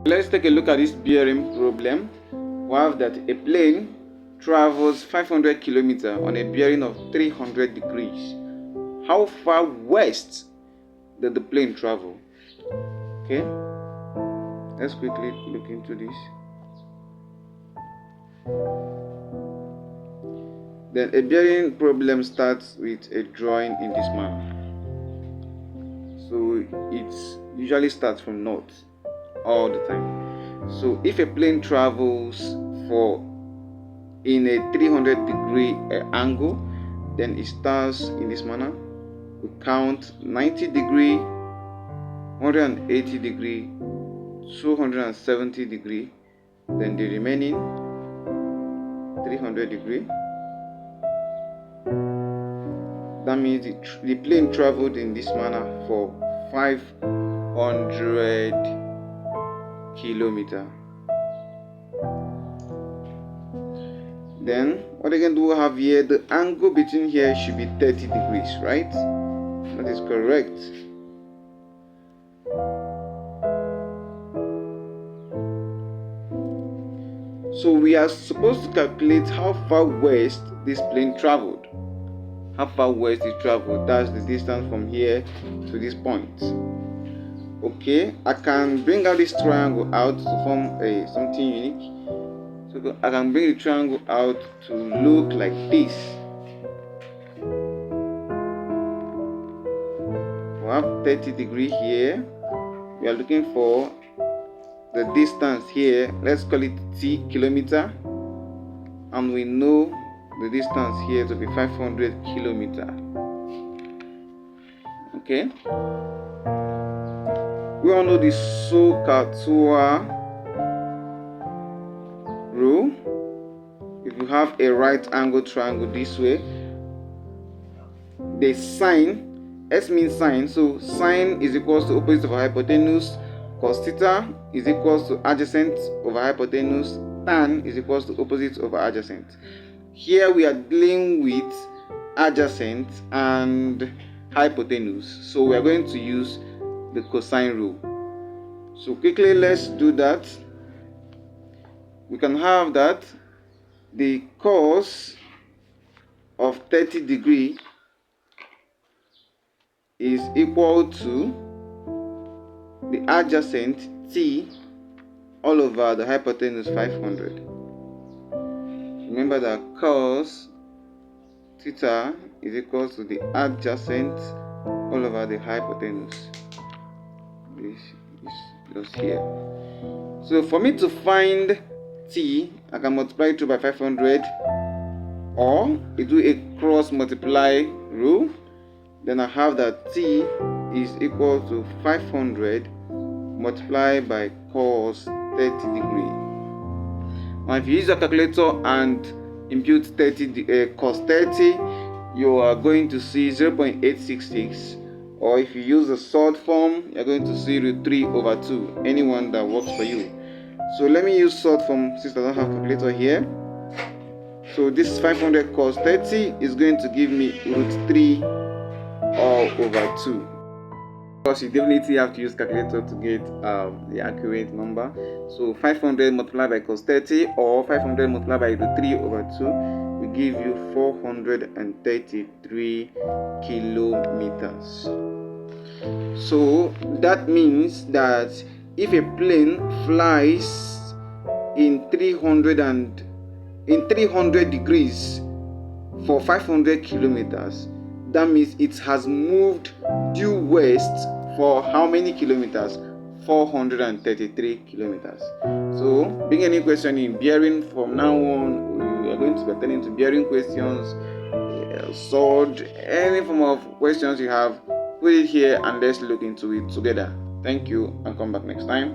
Let's take a look at this bearing problem. We have that a plane travels 500 kilometers on a bearing of 300 degrees. How far west did the plane travel? Okay, let's quickly look into this. Then a bearing problem starts with a drawing in this manner. So it usually starts from north all the time. So if a plane travels in a 300 degree angle, then it starts in this manner. We count 90 degree, 180 degree, 270 degree, then the remaining 300 degree. That means the plane traveled in this manner for 500 kilometers. Then what again do we have here? The angle between here should be 30 degrees, right? That is correct. So we are supposed to calculate how far west this plane traveled. How far west it traveled, that's the distance from here to this point. Okay, I can bring out this triangle out to form something unique. So I can bring the triangle out to look like this. We have 30 degrees here. We are looking for the distance here. Let's call it t kilometer, and we know the distance here to be 500 kilometers. Okay, we all know the SOHCAHTOA rule. If you have a right angle triangle this way, the sine, S means sine, so sine is equals to opposite over hypotenuse. Cos theta is equals to adjacent over hypotenuse. Tan is equals to opposite over adjacent. Here we are dealing with adjacent and hypotenuse, so we are going to use the cosine rule. So quickly let's do that. We can have that the cos of 30 degrees is equal to the adjacent t all over the hypotenuse 500. Remember that cos theta is equal to the adjacent all over the hypotenuse. This is just here. So for me to find t, I can multiply through by 500, or do a cross multiply rule. Then I have that t is equal to 500 multiplied by cos 30 degree. Now if you use a calculator and impute cos 30, you are going to see 0.866, or if you use the short form, you're going to see root 3 over 2, anyone that works for you. So let me use short form since I don't have calculator here. So this 500 cos 30 is going to give me root 3 all over 2. Of course, you definitely have to use calculator to get the accurate number. So 500 multiplied by cos 30 or 500 multiplied by root 3 over 2 will give you 433 kilometers. So that means that if a plane flies in 300 degrees for 500 kilometers, that means it has moved due west for how many kilometers? 433 kilometers. So, being any question in bearing, from now on, we are going to be attending to bearing questions, sword, any form of questions you have, put it here and let's look into it together. Thank you and come back next time.